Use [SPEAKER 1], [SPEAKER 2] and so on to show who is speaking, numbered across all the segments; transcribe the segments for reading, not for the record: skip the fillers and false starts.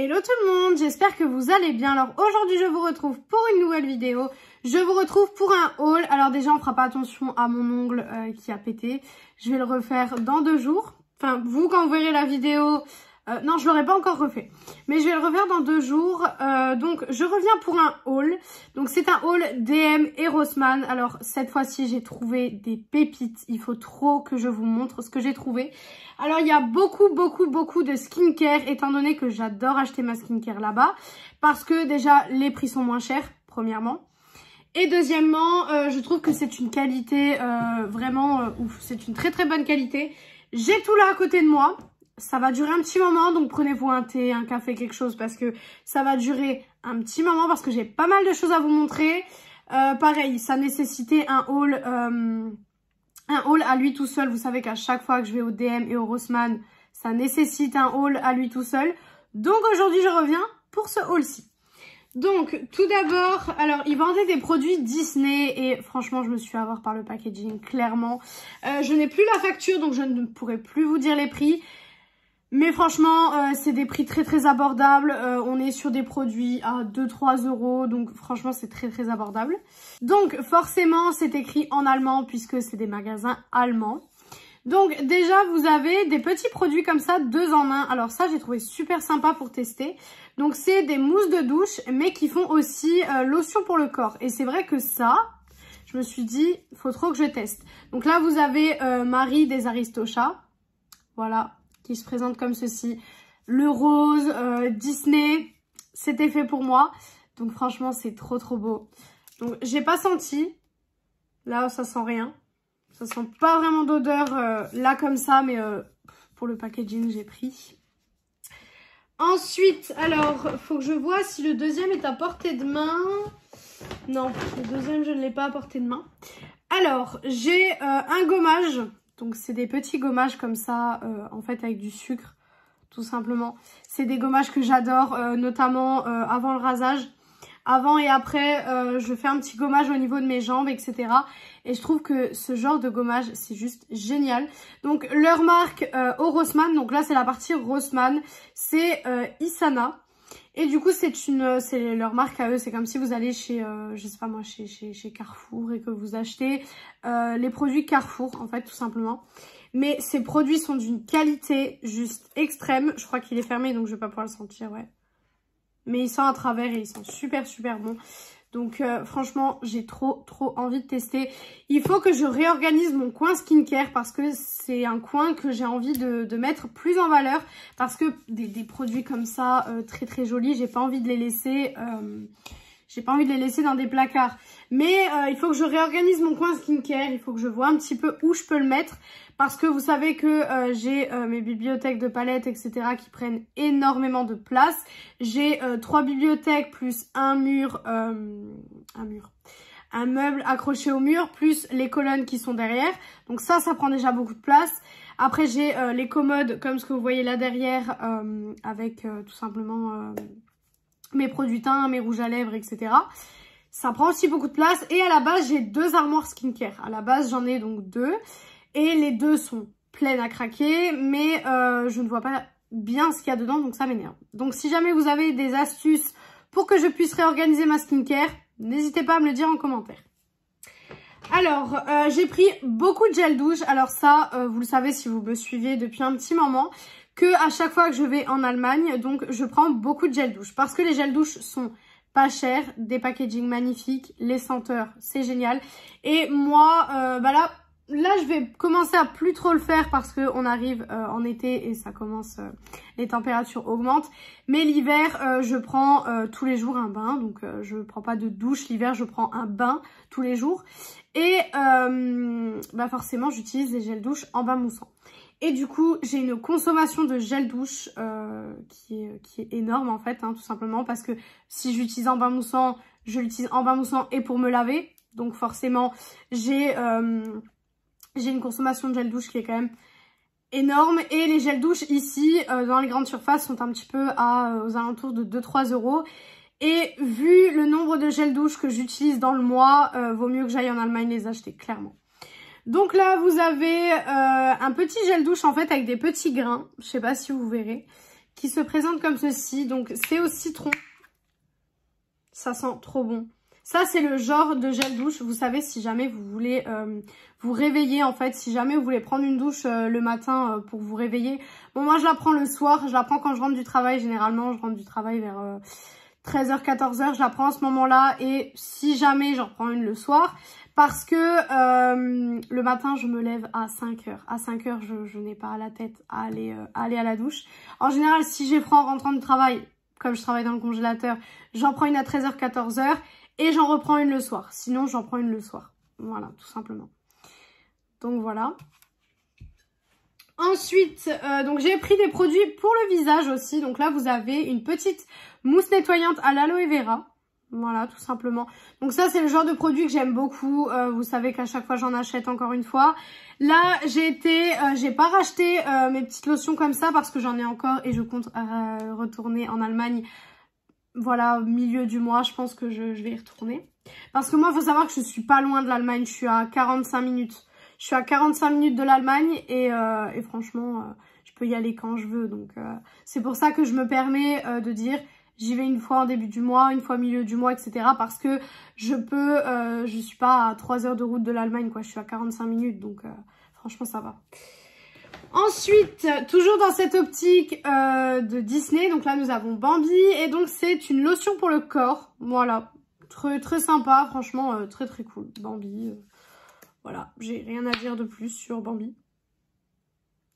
[SPEAKER 1] Hello tout le monde, j'espère que vous allez bien. Alors aujourd'hui je vous retrouve pour une nouvelle vidéo. Je vous retrouve pour un haul. Alors déjà on fera pas attention à mon ongle qui a pété. Je vais le refaire dans 2 jours. Enfin vous quand vous verrez la vidéo, non je l'aurais pas encore refait. Mais je vais le refaire dans 2 jours. Donc je reviens pour un haul. Donc c'est un haul DM et Rossmann. Alors cette fois-ci j'ai trouvé des pépites. Il faut trop que je vous montre ce que j'ai trouvé. Alors, il y a beaucoup de skincare, étant donné que j'adore acheter ma skincare là-bas. Parce que déjà, les prix sont moins chers, premièrement. Et deuxièmement, je trouve que c'est une qualité vraiment ouf. C'est une très bonne qualité. J'ai tout là à côté de moi. Ça va durer un petit moment, donc prenez-vous un thé, un café, quelque chose. Parce que ça va durer un petit moment, parce que j'ai pas mal de choses à vous montrer. Pareil, ça nécessitait un haul... Un haul à lui tout seul, vous savez qu'à chaque fois que je vais au DM et au Rossmann, ça nécessite un haul à lui tout seul. Donc aujourd'hui, je reviens pour ce haul-ci. Donc tout d'abord, alors ils vendaient des produits Disney et franchement, je me suis fait avoir par le packaging, clairement. Je n'ai plus la facture, donc je ne pourrai plus vous dire les prix. Mais franchement, c'est des prix très abordables. On est sur des produits à 2-3 euros. Donc franchement, c'est très abordable. Donc forcément, c'est écrit en allemand puisque c'est des magasins allemands. Donc déjà, vous avez des petits produits comme ça, 2 en 1. Alors ça, j'ai trouvé super sympa pour tester. Donc c'est des mousses de douche, mais qui font aussi lotion pour le corps. Et c'est vrai que ça... Je me suis dit, il faut trop que je teste. Donc là, vous avez Marie des Aristochats. Voilà. Qui se présente comme ceci. Le rose, Disney, c'était fait pour moi. Donc franchement, c'est trop beau. Donc j'ai pas senti. Là, ça sent rien. Ça sent pas vraiment d'odeur là comme ça, mais pour le packaging, j'ai pris. Ensuite, alors, faut que je vois si le deuxième est à portée de main. Non, le deuxième, je ne l'ai pas à portée de main. Alors, j'ai un gommage. Donc c'est des petits gommages comme ça, en fait avec du sucre, tout simplement. C'est des gommages que j'adore, notamment avant le rasage. Avant et après, je fais un petit gommage au niveau de mes jambes, etc. Et je trouve que ce genre de gommage, c'est juste génial. Donc leur marque au Rossmann, donc là c'est la partie Rossmann, c'est Isana. Et du coup, c'est leur marque à eux. C'est comme si vous allez chez, je sais pas moi, chez Carrefour et que vous achetez les produits Carrefour, en fait, tout simplement. Mais ces produits sont d'une qualité juste extrême. Je crois qu'il est fermé, donc je vais pas pouvoir le sentir, ouais. Mais il sent à travers et ils sont super bons. Donc franchement, j'ai trop envie de tester. Il faut que je réorganise mon coin skincare parce que c'est un coin que j'ai envie de mettre plus en valeur. Parce que des produits comme ça, très jolis, j'ai pas envie de les laisser... j'ai pas envie de les laisser dans des placards. Mais il faut que je réorganise mon coin skincare. Il faut que je vois un petit peu où je peux le mettre. Parce que vous savez que j'ai mes bibliothèques de palettes, etc. qui prennent énormément de place. J'ai 3 bibliothèques plus un meuble accroché au mur, plus les colonnes qui sont derrière. Donc ça prend déjà beaucoup de place. Après, j'ai les commodes, comme ce que vous voyez là derrière, avec tout simplement... mes produits teints, mes rouges à lèvres, etc. Ça prend aussi beaucoup de place. Et à la base, j'ai 2 armoires skincare. À la base, j'en ai donc 2. Et les 2 sont pleines à craquer. Mais je ne vois pas bien ce qu'il y a dedans, donc ça m'énerve. Donc si jamais vous avez des astuces pour que je puisse réorganiser ma skincare, n'hésitez pas à me le dire en commentaire. Alors, j'ai pris beaucoup de gel douche. Alors ça, vous le savez si vous me suivez depuis un petit moment, que à chaque fois que je vais en Allemagne, donc je prends beaucoup de gel douche. Parce que les gels douche sont pas chers, des packaging magnifiques, les senteurs, c'est génial. Et moi, là je vais commencer à plus trop le faire parce qu'on arrive en été et ça commence, les températures augmentent. Mais l'hiver, je prends tous les jours un bain, donc je prends pas de douche l'hiver, je prends un bain tous les jours. Et forcément, j'utilise les gels douche en bain moussant. Et du coup, j'ai une consommation de gel douche qui est énorme en fait, hein, tout simplement. Parce que si j'utilise en bain moussant, je l'utilise en bain moussant et pour me laver. Donc forcément, j'ai une consommation de gel douche qui est quand même énorme. Et les gels douche ici, dans les grandes surfaces, sont un petit peu aux alentours de 2-3 euros. Et vu le nombre de gel douche que j'utilise dans le mois, vaut mieux que j'aille en Allemagne les acheter, clairement. Donc là, vous avez un petit gel douche en fait avec des petits grains, je sais pas si vous verrez, qui se présente comme ceci. Donc c'est au citron. Ça sent trop bon. Ça, c'est le genre de gel douche. Vous savez, si jamais vous voulez vous réveiller, en fait, si jamais vous voulez prendre une douche le matin pour vous réveiller. Bon, moi, je la prends le soir. Je la prends quand je rentre du travail. Généralement, je rentre du travail vers 13h, 14h. Je la prends à ce moment-là. Et si jamais, j'en prends une le soir. Parce que le matin, je me lève à 5h. À 5h, je n'ai pas la tête à aller à la douche. En général, si j'ai froid en rentrant du travail, comme je travaille dans le congélateur, j'en prends une à 13h, 14h. Et j'en reprends une le soir. Sinon, j'en prends une le soir. Voilà, tout simplement. Donc, voilà. Ensuite, donc j'ai pris des produits pour le visage aussi. Donc là, vous avez une petite mousse nettoyante à l'aloe vera. Voilà, tout simplement. Donc ça, c'est le genre de produit que j'aime beaucoup. Vous savez qu'à chaque fois, j'en achète encore une fois. Là, j'ai pas racheté mes petites lotions comme ça parce que j'en ai encore et je compte retourner en Allemagne. Voilà, au milieu du mois, je pense que je vais y retourner. Parce que moi, il faut savoir que je suis pas loin de l'Allemagne. Je suis à 45 minutes. Je suis à 45 minutes de l'Allemagne et franchement, je peux y aller quand je veux. Donc, c'est pour ça que je me permets de dire, j'y vais une fois en début du mois, une fois au milieu du mois, etc. Parce que je suis pas à 3 heures de route de l'Allemagne, quoi. Je suis à 45 minutes, donc franchement, ça va. Ensuite, toujours dans cette optique de Disney, donc là nous avons Bambi et donc c'est une lotion pour le corps, voilà, très sympa, franchement très cool, Bambi, voilà, j'ai rien à dire de plus sur Bambi.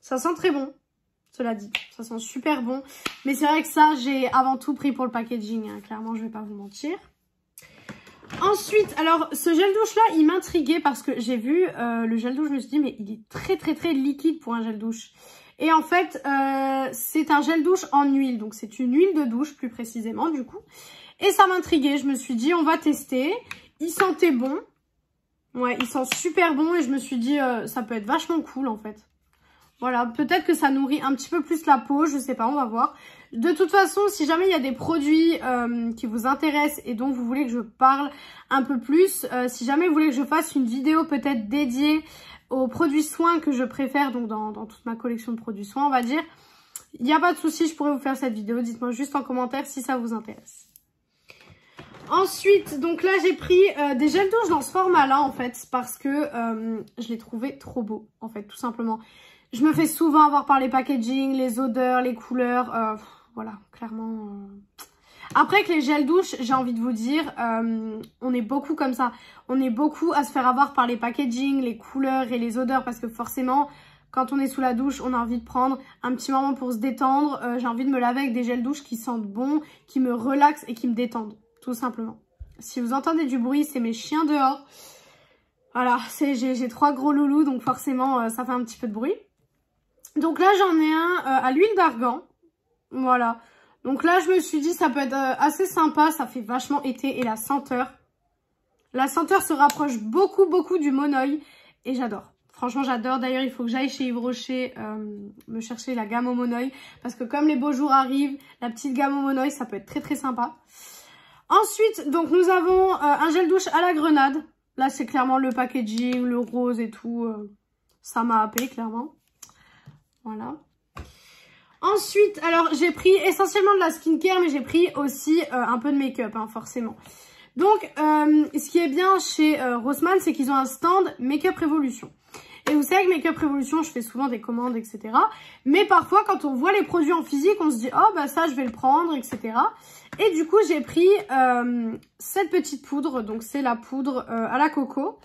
[SPEAKER 1] Ça sent très bon, cela dit, ça sent super bon, mais c'est vrai que ça j'ai avant tout pris pour le packaging, hein, clairement je vais pas vous mentir. Ensuite, alors ce gel douche là, il m'intriguait parce que j'ai vu le gel douche, je me suis dit mais il est très liquide pour un gel douche. Et en fait, c'est un gel douche en huile, donc c'est une huile de douche plus précisément du coup. Et ça m'intriguait, je me suis dit on va tester. Il sentait bon, ouais, il sent super bon et je me suis dit ça peut être vachement cool en fait. Voilà, peut-être que ça nourrit un petit peu plus la peau, je sais pas, on va voir. De toute façon, si jamais il y a des produits qui vous intéressent et dont vous voulez que je parle un peu plus, si jamais vous voulez que je fasse une vidéo peut-être dédiée aux produits soins que je préfère, donc dans toute ma collection de produits soins, on va dire, il n'y a pas de souci, je pourrais vous faire cette vidéo. Dites-moi juste en commentaire si ça vous intéresse. Ensuite, donc là, j'ai pris des gels douche dans ce format-là, en fait, parce que je les trouvais trop beaux, en fait, tout simplement. Je me fais souvent avoir par les packaging, les odeurs, les couleurs, voilà, clairement. Après que les gels douche, j'ai envie de vous dire, on est beaucoup comme ça. On est beaucoup à se faire avoir par les packaging, les couleurs et les odeurs parce que forcément, quand on est sous la douche, on a envie de prendre un petit moment pour se détendre. J'ai envie de me laver avec des gels douche qui sentent bon, qui me relaxent et qui me détendent, tout simplement. Si vous entendez du bruit, c'est mes chiens dehors. Voilà, j'ai 3 gros loulous, donc forcément, ça fait un petit peu de bruit. Donc là, j'en ai un à l'huile d'argan. Voilà. Donc là, je me suis dit, ça peut être assez sympa. Ça fait vachement été. Et la senteur se rapproche beaucoup du Monoï. Et j'adore. Franchement, j'adore. D'ailleurs, il faut que j'aille chez Yves Rocher me chercher la gamme au Monoï. Parce que comme les beaux jours arrivent, la petite gamme au Monoï, ça peut être très sympa. Ensuite, donc nous avons un gel douche à la grenade. Là, c'est clairement le packaging, le rose et tout. Ça m'a happé, clairement. Voilà. Ensuite, alors j'ai pris essentiellement de la skincare, mais j'ai pris aussi un peu de make-up, hein, forcément. Donc, ce qui est bien chez Rossmann, c'est qu'ils ont un stand Make-up Révolution. Et vous savez que Make-up Révolution, je fais souvent des commandes, etc. Mais parfois, quand on voit les produits en physique, on se dit « Oh, bah ça, je vais le prendre, etc. » Et du coup, j'ai pris cette petite poudre. Donc, c'est la poudre à la coco.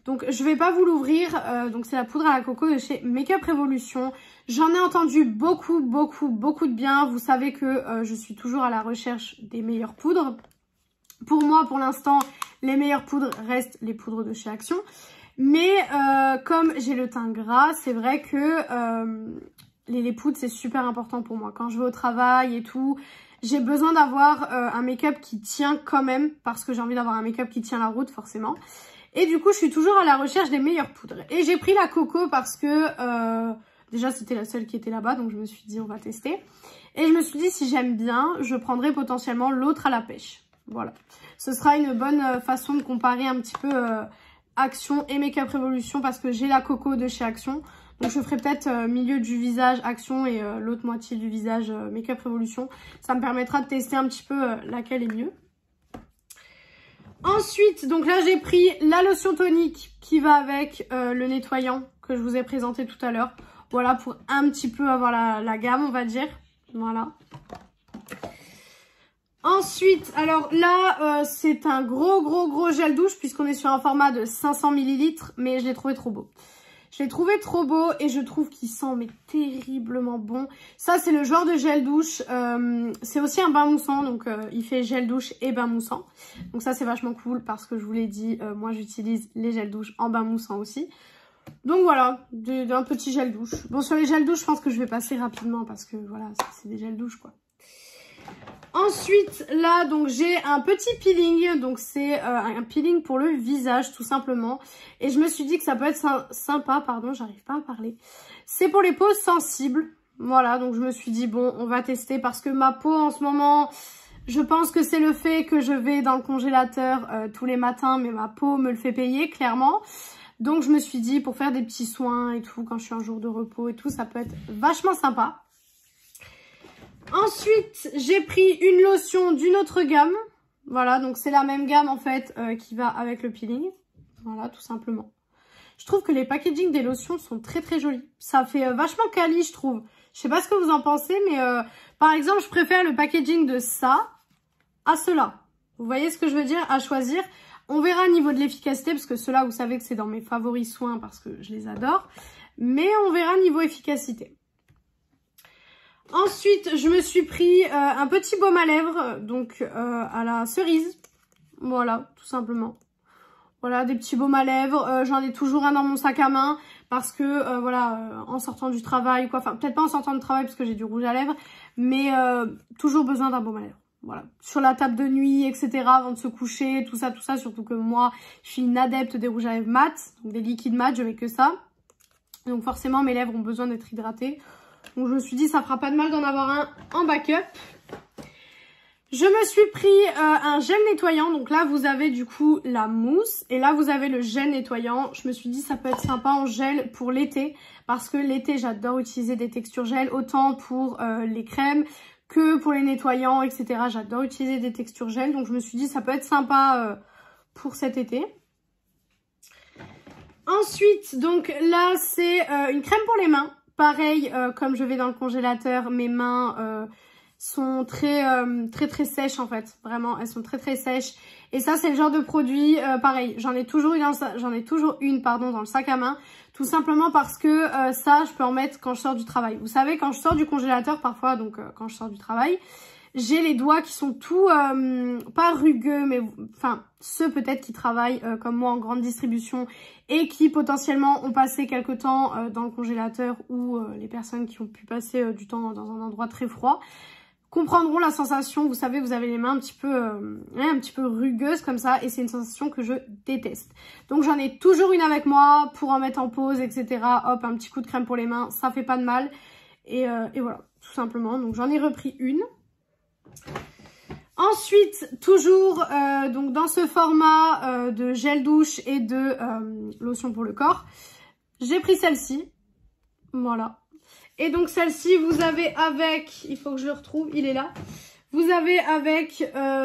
[SPEAKER 1] Donc, je vais pas vous l'ouvrir. Donc, c'est la poudre à la coco de chez Make-up Révolution. J'en ai entendu beaucoup de bien. Vous savez que je suis toujours à la recherche des meilleures poudres. Pour moi, pour l'instant, les meilleures poudres restent les poudres de chez Action. Mais comme j'ai le teint gras, c'est vrai que les poudres, c'est super important pour moi. Quand je vais au travail et tout, j'ai besoin d'avoir un make-up qui tient quand même. Parce que j'ai envie d'avoir un make-up qui tient la route, forcément. Et du coup, je suis toujours à la recherche des meilleures poudres. Et j'ai pris la coco parce que déjà, c'était la seule qui était là-bas. Donc, je me suis dit, on va tester. Et je me suis dit, si j'aime bien, je prendrai potentiellement l'autre à la pêche. Voilà. Ce sera une bonne façon de comparer un petit peu Action et Make-up Révolution parce que j'ai la coco de chez Action. Donc je ferai peut-être milieu du visage Action et l'autre moitié du visage Make-up Révolution. Ça me permettra de tester un petit peu laquelle est mieux. Ensuite, donc là j'ai pris la lotion tonique qui va avec le nettoyant que je vous ai présenté tout à l'heure. Voilà, pour un petit peu avoir la gamme, on va dire. Voilà. Ensuite, alors là, c'est un gros gel douche puisqu'on est sur un format de 500 ml, mais je l'ai trouvé trop beau. Je l'ai trouvé trop beau et je trouve qu'il sent mais terriblement bon. Ça, c'est le genre de gel douche. C'est aussi un bain moussant, donc il fait gel douche et bain moussant. Donc ça, c'est vachement cool parce que je vous l'ai dit, moi j'utilise les gels douche en bain moussant aussi. Donc voilà, d'un petit gel douche. Bon, sur les gels douche, je pense que je vais passer rapidement parce que voilà, c'est des gels douche quoi. Ensuite, là, donc j'ai un petit peeling. Donc c'est un peeling pour le visage tout simplement. Et je me suis dit que ça peut être sympa, pardon, j'arrive pas à parler. C'est pour les peaux sensibles. Voilà, donc je me suis dit bon, on va tester parce que ma peau en ce moment, je pense que c'est le fait que je vais dans le congélateur tous les matins, mais ma peau me le fait payer clairement. Donc je me suis dit pour faire des petits soins et tout, quand je suis un jour de repos et tout, ça peut être vachement sympa. Ensuite, j'ai pris une lotion d'une autre gamme. Voilà, donc c'est la même gamme en fait qui va avec le peeling. Voilà, tout simplement. Je trouve que les packaging des lotions sont très jolis. Ça fait vachement quali, je trouve. Je sais pas ce que vous en pensez, mais par exemple, je préfère le packaging de ça à cela. Vous voyez ce que je veux dire, à choisir. On verra au niveau de l'efficacité, parce que ceux-là, vous savez que c'est dans mes favoris soins, parce que je les adore. Mais on verra niveau efficacité. Ensuite, je me suis pris un petit baume à lèvres, donc à la cerise. Voilà, tout simplement. Voilà, des petits baumes à lèvres. J'en ai toujours un dans mon sac à main, parce que, voilà, en sortant du travail, quoi. Enfin, peut-être pas en sortant du travail, parce que j'ai du rouge à lèvres, mais toujours besoin d'un baume à lèvres. Voilà, sur la table de nuit, etc., avant de se coucher, tout ça, surtout que moi, je suis une adepte des rouges à lèvres mat, donc des liquides mat, je mets que ça. Donc forcément, mes lèvres ont besoin d'être hydratées. Donc je me suis dit, ça fera pas de mal d'en avoir un en backup. Je me suis pris un gel nettoyant, donc là, vous avez du coup la mousse, et là, vous avez le gel nettoyant. Je me suis dit, ça peut être sympa en gel pour l'été, parce que l'été, j'adore utiliser des textures gel, autant pour les crèmes, que pour les nettoyants, etc. J'adore utiliser des textures gel. Donc je me suis dit ça peut être sympa pour cet été. Ensuite, donc là c'est une crème pour les mains. Pareil, comme je vais dans le congélateur, mes mains sont très sèches en fait. Vraiment, elles sont très sèches. Et ça c'est le genre de produit, pareil, j'en ai toujours une dans le sac à main. Tout simplement parce que ça, je peux en mettre quand je sors du travail. Vous savez, quand je sors du congélateur parfois, donc quand je sors du travail, j'ai les doigts qui sont tout, pas rugueux, mais enfin, ceux peut-être qui travaillent comme moi en grande distribution et qui potentiellement ont passé quelque temps dans le congélateur ou les personnes qui ont pu passer du temps dans un endroit très froid, comprendront la sensation. Vous savez, vous avez les mains un petit peu rugueuses comme ça et c'est une sensation que je déteste. Donc j'en ai toujours une avec moi pour en mettre en pause, etc. Hop, un petit coup de crème pour les mains, ça fait pas de mal. Et voilà, tout simplement. Donc j'en ai repris une. Ensuite, toujours donc dans ce format de gel douche et de lotion pour le corps, j'ai pris celle-ci. Voilà. Et donc celle-ci, vous avez avec, il faut que je le retrouve, il est là. Vous avez avec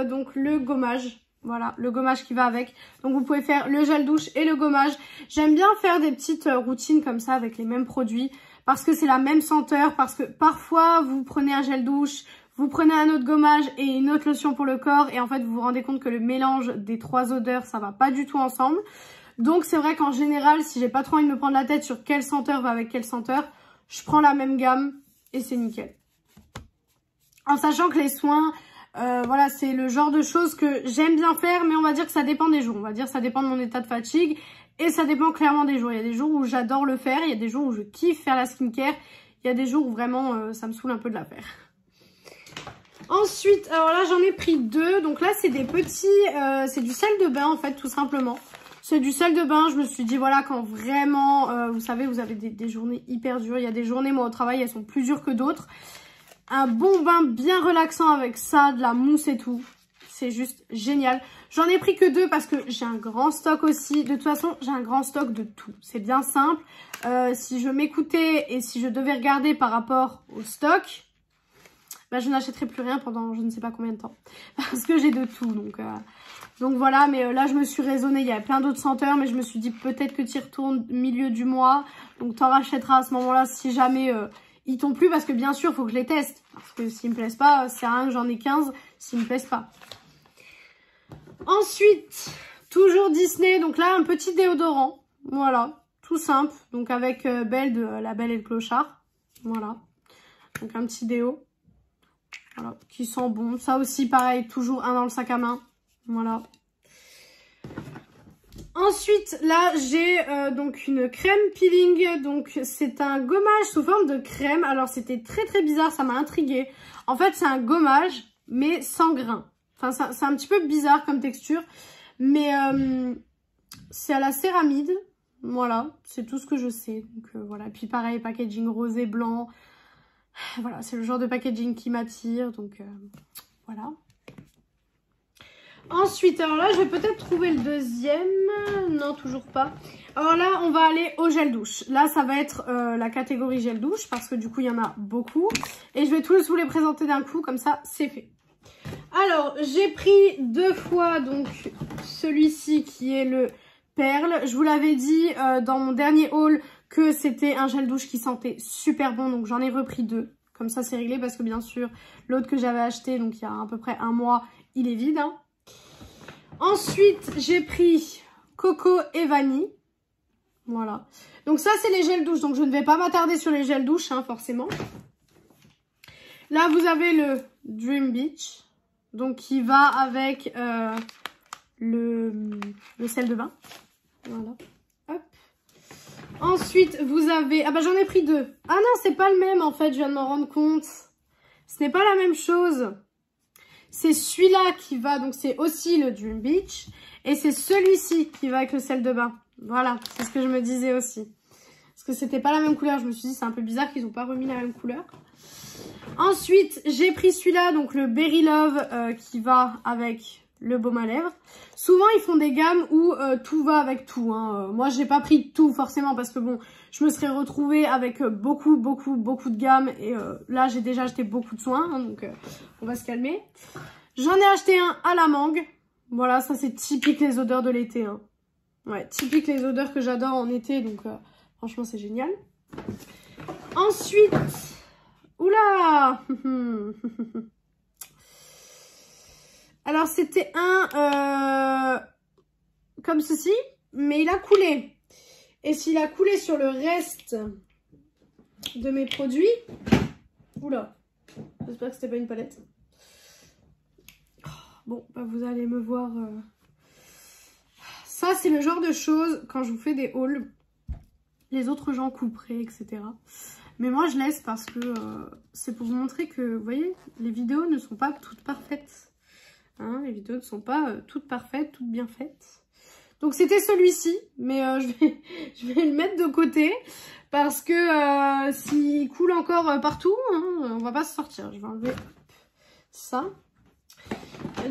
[SPEAKER 1] donc le gommage. Voilà, le gommage qui va avec. Donc vous pouvez faire le gel douche et le gommage. J'aime bien faire des petites routines comme ça avec les mêmes produits. Parce que c'est la même senteur. Parce que parfois vous prenez un gel douche, vous prenez un autre gommage et une autre lotion pour le corps. Et en fait vous vous rendez compte que le mélange des trois odeurs, ça va pas du tout ensemble. Donc c'est vrai qu'en général, si j'ai pas trop envie de me prendre la tête sur quelle senteur va avec quelle senteur, je prends la même gamme et c'est nickel. En sachant que les soins, voilà, c'est le genre de choses que j'aime bien faire, mais on va dire que ça dépend des jours. On va dire que ça dépend de mon état de fatigue et ça dépend clairement des jours. Il y a des jours où j'adore le faire, il y a des jours où je kiffe faire la skincare, il y a des jours où vraiment ça me saoule un peu de la faire. Ensuite, alors là j'en ai pris deux, donc là c'est des petits, c'est du sel de bain en fait tout simplement. C'est du sel de bain, je me suis dit voilà quand vraiment, vous savez vous avez des journées hyper dures, il y a des journées moi au travail elles sont plus dures que d'autres. Un bon bain bien relaxant avec ça, de la mousse et tout, c'est juste génial. J'en ai pris que 2 parce que j'ai un grand stock aussi. De toute façon, j'ai un grand stock de tout. C'est bien simple. Si je m'écoutais et si je devais regarder par rapport au stock, bah, je n'achèterai plus rien pendant je ne sais pas combien de temps. Parce que j'ai de tout. Donc voilà, mais là, je me suis raisonnée. Il y a plein d'autres senteurs, mais je me suis dit peut-être que tu y retournes milieu du mois. Donc, t'en rachèteras à ce moment-là si jamais ils t'ont plu. Parce que bien sûr, il faut que je les teste. Parce que s'ils me plaisent pas, c'est rien que j'en ai 15 s'ils me plaisent pas. Ensuite, toujours Disney. Donc là, un petit déodorant. Voilà. Tout simple, donc avec Belle de La Belle et le Clochard. Voilà. Donc un petit déo. Voilà, qui sent bon. Ça aussi, pareil, toujours un dans le sac à main. Voilà. Ensuite, là, j'ai donc une crème peeling. Donc c'est un gommage sous forme de crème. Alors c'était très très bizarre, ça m'a intriguée. En fait, c'est un gommage, mais sans grain. Enfin, c'est un petit peu bizarre comme texture. Mais c'est à la céramide. Voilà, c'est tout ce que je sais. Donc voilà, puis pareil, packaging rosé, blanc. Voilà, c'est le genre de packaging qui m'attire. Donc voilà. Ensuite, alors là, je vais peut-être trouver le deuxième. Non, toujours pas. Alors là, on va aller au gel douche. Là, ça va être la catégorie gel douche parce que du coup, il y en a beaucoup. Et je vais tous vous les présenter d'un coup, comme ça, c'est fait. Alors, j'ai pris 2 fois donc celui-ci qui est le Perle. Je vous l'avais dit dans mon dernier haul que c'était un gel douche qui sentait super bon. Donc, j'en ai repris 2. Comme ça, c'est réglé parce que bien sûr, l'autre que j'avais acheté, donc il y a à peu près un mois, il est vide. Hein. Ensuite, j'ai pris Coco et Vanille. Voilà. Donc ça, c'est les gels douche. Donc, je ne vais pas m'attarder sur les gels douche, hein, forcément. Là, vous avez le Dream Beach. Donc, qui va avec le sel de bain. Voilà. Hop. Ensuite, vous avez... Ah bah, j'en ai pris 2. Ah non, c'est pas le même, en fait. Je viens de m'en rendre compte. Ce n'est pas la même chose. C'est celui-là qui va... Donc, c'est aussi le Dream Beach. Et c'est celui-ci qui va avec le sel de bain. Voilà. C'est ce que je me disais aussi. Parce que c'était pas la même couleur. Je me suis dit, c'est un peu bizarre qu'ils n'ont pas remis la même couleur. Ensuite, j'ai pris celui-là. Donc, le Berry Love qui va avec... le baume à lèvres. Souvent, ils font des gammes où tout va avec tout. Hein. Moi, j'ai pas pris tout forcément parce que bon, je me serais retrouvée avec beaucoup de gammes. Et là, j'ai déjà acheté beaucoup de soins. Hein, donc, on va se calmer. J'en ai acheté un à la mangue. Voilà, ça c'est typique les odeurs de l'été. Hein. Ouais, typique les odeurs que j'adore en été. Donc, franchement, c'est génial. Ensuite... Oula Alors, c'était un comme ceci, mais il a coulé. Et s'il a coulé sur le reste de mes produits... Oula, j'espère que c'était pas une palette. Bon, bah vous allez me voir... Ça, c'est le genre de choses, quand je vous fais des hauls, les autres gens couperaient, etc. Mais moi, je laisse parce que c'est pour vous montrer que, vous voyez, les vidéos ne sont pas toutes parfaites. Hein, les vidéos ne sont pas toutes parfaites, toutes bien faites. Donc c'était celui-ci, mais je vais le mettre de côté parce que s'il coule encore partout, hein, on va pas se sortir. Je vais enlever ça.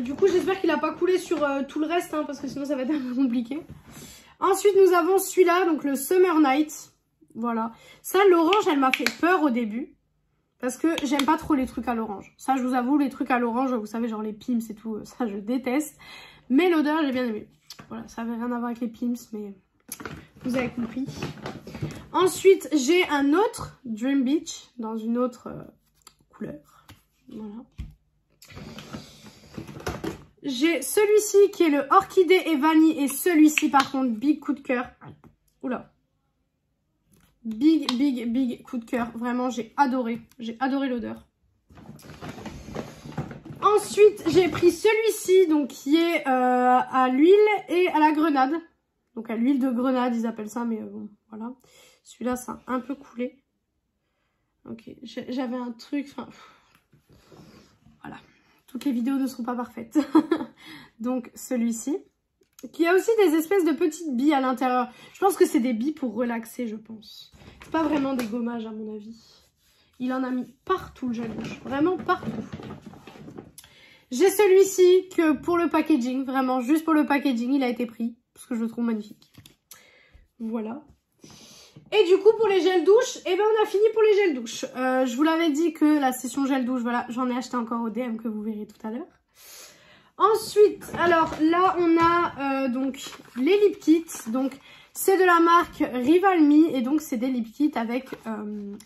[SPEAKER 1] Du coup, j'espère qu'il n'a pas coulé sur tout le reste, hein, parce que sinon ça va être un peu compliqué. Ensuite, nous avons celui-là, donc le Summer Night. Voilà. Ça, l'orange, elle m'a fait peur au début. Parce que j'aime pas trop les trucs à l'orange. Ça, je vous avoue, les trucs à l'orange, vous savez, genre les Pims et tout, ça, je déteste. Mais l'odeur, j'ai bien aimé. Voilà, ça avait rien à voir avec les Pims, mais vous avez compris. Ensuite, j'ai un autre Dream Beach dans une autre couleur. Voilà. J'ai celui-ci qui est le Orchidée et Vanille. Et celui-ci, par contre, big coup de cœur. Oula. Big coup de cœur. Vraiment, j'ai adoré. J'ai adoré l'odeur. Ensuite, j'ai pris celui-ci, donc qui est à l'huile et à la grenade. Donc à l'huile de grenade, ils appellent ça, mais bon, voilà. Celui-là, ça a un peu coulé. Ok, j'avais un truc, enfin... Voilà. Toutes les vidéos ne sont pas parfaites. Donc celui-ci. Qui a aussi des espèces de petites billes à l'intérieur. Je pense que c'est des billes pour relaxer, je pense. C'est pas vraiment des gommages à mon avis. Il en a mis partout le gel douche. Vraiment partout. J'ai celui-ci que pour le packaging, vraiment juste pour le packaging, il a été pris. Parce que je le trouve magnifique. Voilà. Et du coup, pour les gels douche, eh ben, on a fini pour les gels douche. Je vous l'avais dit que la session gel douche, voilà, j'en ai acheté encore au DM que vous verrez tout à l'heure. Ensuite, alors là, on a donc les lip kits. Donc, c'est de la marque Rival Me et donc c'est des lip kits avec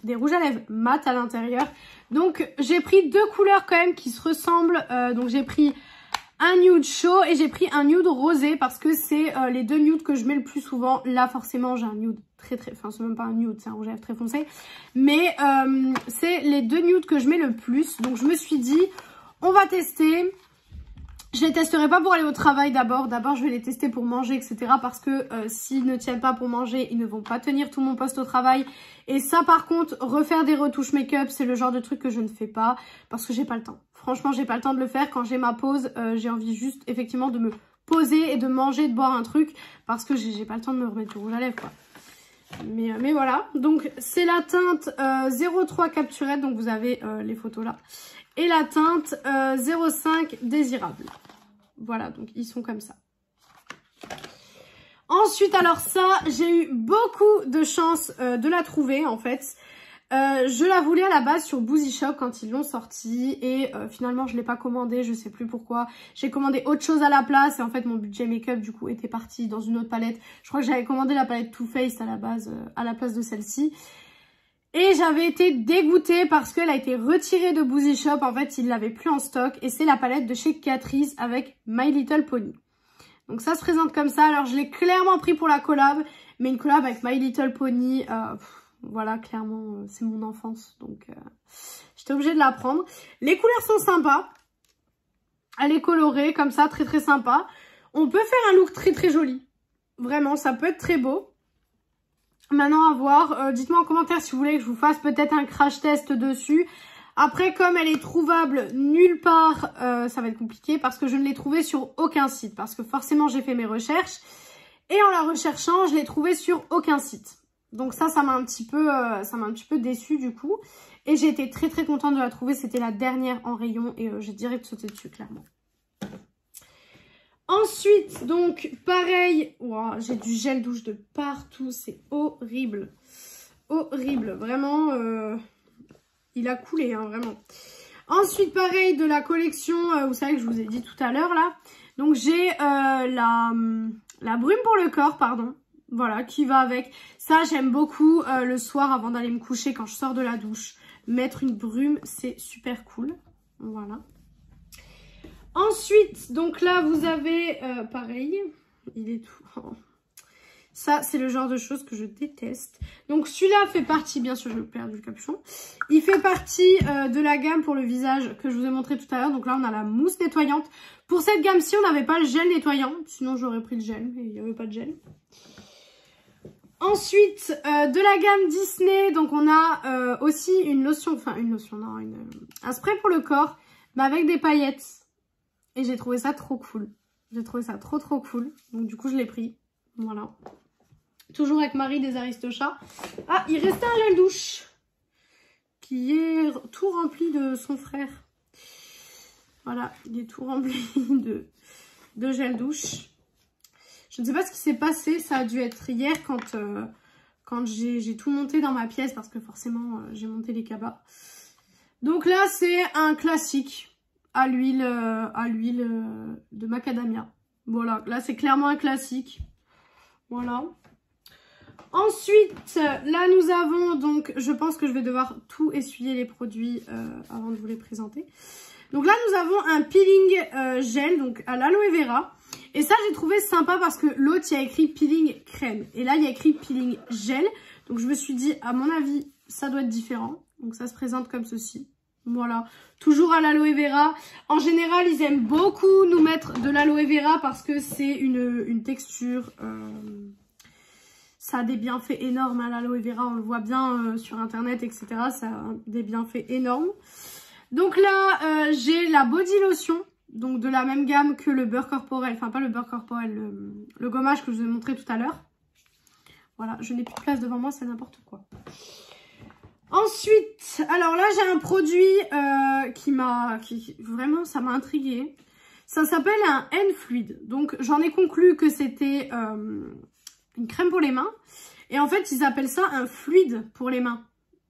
[SPEAKER 1] des rouges à lèvres mat à l'intérieur. Donc, j'ai pris deux couleurs quand même qui se ressemblent. Donc, j'ai pris un nude chaud et j'ai pris un nude rosé parce que c'est les deux nudes que je mets le plus souvent. Là, forcément, j'ai un nude enfin, c'est même pas un nude, c'est un rouge à lèvres très foncé. Mais c'est les deux nudes que je mets le plus. Donc, je me suis dit, on va tester. Je les testerai pas pour aller au travail d'abord. D'abord, je vais les tester pour manger, etc. Parce que s'ils ne tiennent pas pour manger, ils ne vont pas tenir tout mon poste au travail. Et ça, par contre, refaire des retouches make-up, c'est le genre de truc que je ne fais pas. Parce que j'ai pas le temps. Franchement, j'ai pas le temps de le faire. Quand j'ai ma pause, j'ai envie juste, effectivement, de me poser et de manger, de boire un truc. Parce que j'ai pas le temps de me remettre du rouge à lèvres, quoi. Mais voilà. Donc, c'est la teinte 03 Capturette. Donc, vous avez les photos là. Et la teinte 05 Désirable. Voilà, donc ils sont comme ça. Ensuite, alors ça, j'ai eu beaucoup de chance de la trouver en fait. Je la voulais à la base sur Boozy Shop quand ils l'ont sortie. Et finalement, je ne l'ai pas commandée, je sais plus pourquoi. J'ai commandé autre chose à la place. Et en fait, mon budget make-up du coup était parti dans une autre palette. Je crois que j'avais commandé la palette Too Faced à la base, à la place de celle-ci. Et j'avais été dégoûtée parce qu'elle a été retirée de Boozy Shop. En fait, ils ne l'avaient plus en stock. Et c'est la palette de chez Catrice avec My Little Pony. Donc ça se présente comme ça. Alors, je l'ai clairement pris pour la collab. Mais une collab avec My Little Pony, voilà, clairement, c'est mon enfance. Donc, j'étais obligée de la prendre. Les couleurs sont sympas. Elle est colorée comme ça, très très sympa. On peut faire un look très très joli. Vraiment, ça peut être très beau. Maintenant à voir, dites-moi en commentaire si vous voulez que je vous fasse peut-être un crash test dessus. Après, comme elle est trouvable nulle part, ça va être compliqué parce que je ne l'ai trouvée sur aucun site. Parce que forcément, j'ai fait mes recherches. Et en la recherchant, je l'ai trouvée sur aucun site. Donc ça m'a un petit peu déçue du coup. Et j'ai été très très contente de la trouver. C'était la dernière en rayon et j'ai direct sauté dessus, clairement. Ensuite, donc, pareil, wow, j'ai du gel douche de partout, c'est horrible. Horrible, vraiment, il a coulé, hein, vraiment. Ensuite, pareil, de la collection, vous savez que je vous ai dit tout à l'heure, là. Donc, j'ai la brume pour le corps, pardon, voilà, qui va avec. Ça, j'aime beaucoup le soir, avant d'aller me coucher, quand je sors de la douche. Mettre une brume, c'est super cool, voilà. Ensuite, donc là, vous avez, pareil, il est tout... Oh. Ça, c'est le genre de choses que je déteste. Donc, celui-là fait partie, bien sûr, je perds du capuchon. Il fait partie de la gamme pour le visage que je vous ai montré tout à l'heure. Donc là, on a la mousse nettoyante. Pour cette gamme-ci, on n'avait pas le gel nettoyant. Sinon, j'aurais pris le gel, mais il n'y avait pas de gel. Ensuite, de la gamme Disney, donc on a aussi une lotion, enfin une lotion, non, un spray pour le corps, mais avec des paillettes. Et j'ai trouvé ça trop cool. J'ai trouvé ça trop cool. Donc du coup, je l'ai pris. Voilà. Toujours avec Marie des Aristochats. Ah, il restait un gel douche. Qui est tout rempli de son frère. Voilà, il est tout rempli de gel douche. Je ne sais pas ce qui s'est passé. Ça a dû être hier quand j'ai tout monté dans ma pièce. Parce que forcément, j'ai monté les cabas. Donc là, c'est un classique. À l'huile de macadamia. Voilà, là c'est clairement un classique. Voilà. Ensuite, là nous avons donc, je pense que je vais devoir tout essuyer les produits avant de vous les présenter. Donc là nous avons un peeling gel, donc à l'aloe vera. Et ça j'ai trouvé sympa parce que l'autre il y a écrit peeling crème. Et là il y a écrit peeling gel. Donc je me suis dit, à mon avis, ça doit être différent. Donc ça se présente comme ceci. Voilà, toujours à l'aloe vera. En général, ils aiment beaucoup nous mettre de l'aloe vera parce que c'est une texture. Ça a des bienfaits énormes, hein, l'aloe vera. On le voit bien sur internet, etc. Ça a des bienfaits énormes. Donc là, j'ai la body lotion. Donc de la même gamme que le beurre corporel. Enfin, pas le beurre corporel, le gommage que je vous ai montré tout à l'heure. Voilà, je n'ai plus de place devant moi, c'est n'importe quoi. Ensuite, alors là j'ai un produit vraiment ça m'a intriguée. Ça s'appelle un N-Fluid. Donc j'en ai conclu que c'était une crème pour les mains. Et en fait ils appellent ça un fluide pour les mains.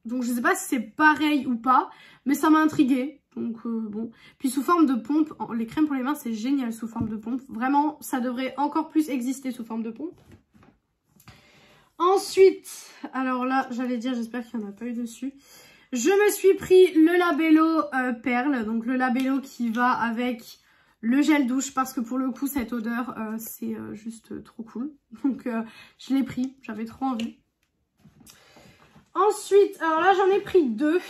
[SPEAKER 1] Donc je sais pas si c'est pareil ou pas, mais ça m'a intriguée. Donc bon. Puis sous forme de pompe, les crèmes pour les mains c'est génial sous forme de pompe. Vraiment ça devrait encore plus exister sous forme de pompe. Ensuite, alors là, j'allais dire, j'espère qu'il n'y en a pas eu dessus. Je me suis pris le Labello Perle, donc le Labello qui va avec le gel douche parce que pour le coup, cette odeur, c'est juste trop cool. Donc, je l'ai pris, j'avais trop envie. Ensuite, alors là, j'en ai pris 2.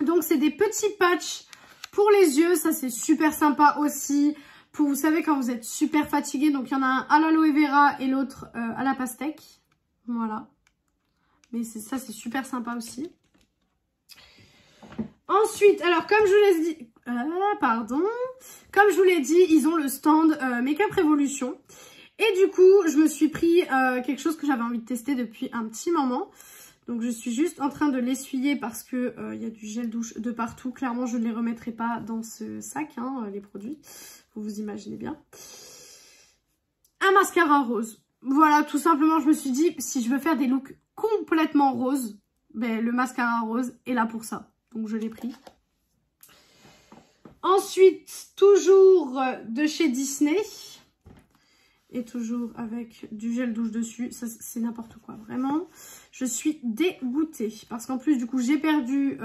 [SPEAKER 1] Donc, c'est des petits patchs pour les yeux, ça c'est super sympa aussi. Vous savez quand vous êtes super fatigué, donc il y en a un à l'aloe vera et l'autre à la pastèque. Voilà. Mais ça c'est super sympa aussi. Ensuite, alors comme je vous l'ai dit, comme je vous l'ai dit, ils ont le stand Make-up Revolution. Et du coup, je me suis pris quelque chose que j'avais envie de tester depuis un petit moment. Donc je suis juste en train de l'essuyer parce que y a du gel douche de partout. Clairement, je ne les remettrai pas dans ce sac, hein, les produits. Vous imaginez bien. Un mascara rose. Voilà, tout simplement, je me suis dit, si je veux faire des looks complètement roses, ben, le mascara rose est là pour ça. Donc, je l'ai pris. Ensuite, toujours de chez Disney. Et toujours avec du gel douche dessus. Ça, c'est n'importe quoi, vraiment. Je suis dégoûtée. Parce qu'en plus, du coup, j'ai perdu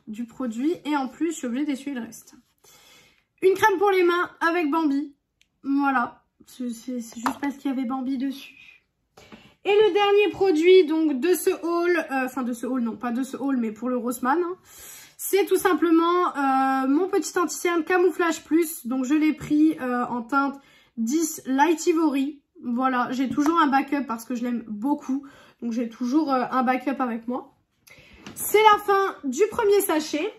[SPEAKER 1] du produit. Et en plus, je suis obligée d'essuyer le reste. Une crème pour les mains avec Bambi. Voilà. C'est juste parce qu'il y avait Bambi dessus. Et le dernier produit donc de ce haul, enfin de ce haul, non pas de ce haul, mais pour le Rossmann, hein, c'est tout simplement mon petit anti-cerne Camouflage Plus. Donc je l'ai pris en teinte 10 Light Ivory. Voilà, j'ai toujours un backup parce que je l'aime beaucoup. Donc j'ai toujours un backup avec moi. C'est la fin du premier sachet.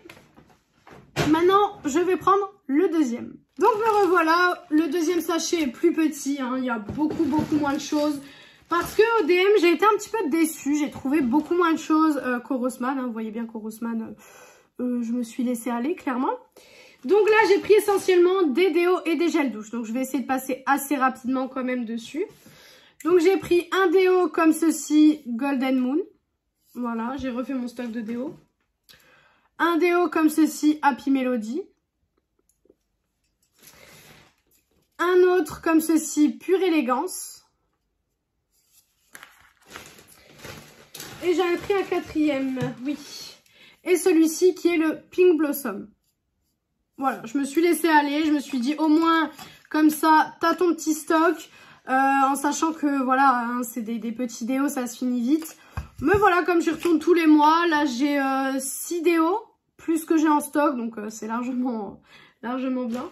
[SPEAKER 1] Maintenant, je vais prendre le deuxième. Donc me revoilà, le deuxième sachet est plus petit, hein, il y a beaucoup moins de choses. Parce que au DM, j'ai été un petit peu déçue, j'ai trouvé beaucoup moins de choses qu'au Rossmann. Hein, vous voyez bien qu'au Rossmann, je me suis laissée aller, clairement. Donc là, j'ai pris essentiellement des déos et des gels douche. Donc je vais essayer de passer assez rapidement quand même dessus. Donc j'ai pris un déo comme ceci, Golden Moon. Voilà, j'ai refait mon stock de déo. Un déo comme ceci, Happy Melody. Un autre comme ceci, Pure Élégance. Et j'en ai pris un quatrième, oui. Et celui-ci qui est le Pink Blossom. Voilà, je me suis laissée aller. Je me suis dit au moins comme ça, t'as ton petit stock. En sachant que voilà, hein, c'est des petits déos, ça se finit vite. Mais voilà, comme j'y retourne tous les mois, là j'ai 6 déos. Plus que j'ai en stock, donc c'est largement bien.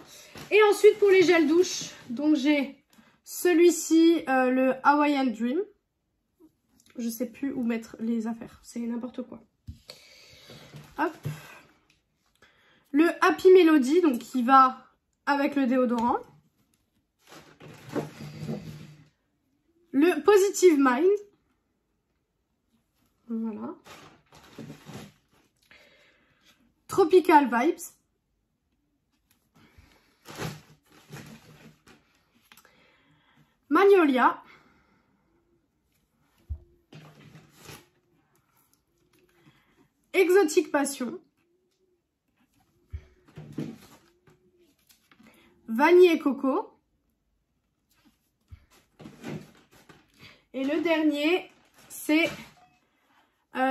[SPEAKER 1] Et ensuite pour les gels douche, donc j'ai celui-ci, le Hawaiian Dream. Je sais plus où mettre les affaires, c'est n'importe quoi. Hop. Le Happy Melody, donc qui va avec le déodorant. Le Positive Mind. Voilà. Tropical Vibes. Magnolia. Exotique Passion. Vanille et coco. Et le dernier, c'est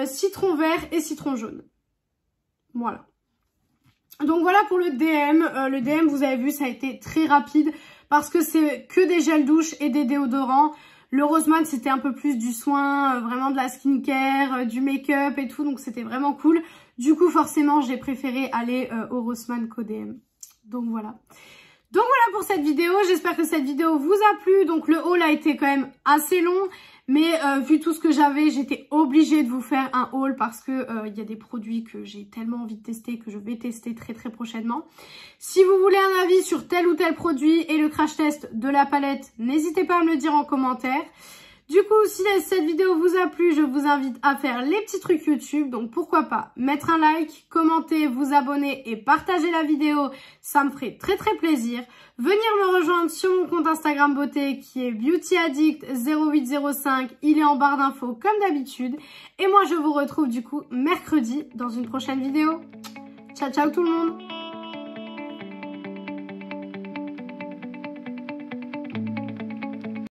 [SPEAKER 1] citron vert et citron jaune. Voilà. Donc voilà pour le DM. Le DM, vous avez vu, ça a été très rapide parce que c'est que des gels douche et des déodorants. Le Rossmann, c'était un peu plus du soin, vraiment de la skincare, du make-up et tout. Donc c'était vraiment cool. Du coup, forcément, j'ai préféré aller au Rossmann qu'au DM. Donc voilà. Donc voilà pour cette vidéo, j'espère que cette vidéo vous a plu. Donc le haul a été quand même assez long, mais vu tout ce que j'avais, j'étais obligée de vous faire un haul parce que il y a des produits que j'ai tellement envie de tester, que je vais tester très prochainement. Si vous voulez un avis sur tel ou tel produit et le crash test de la palette, n'hésitez pas à me le dire en commentaire. Du coup, si cette vidéo vous a plu, je vous invite à faire les petits trucs YouTube. Donc pourquoi pas mettre un like, commenter, vous abonner et partager la vidéo. Ça me ferait très très plaisir. Venir me rejoindre sur mon compte Instagram beauté qui est beautyaddict0805. Il est en barre d'infos comme d'habitude. Et moi, je vous retrouve du coup mercredi dans une prochaine vidéo. Ciao, ciao tout le monde!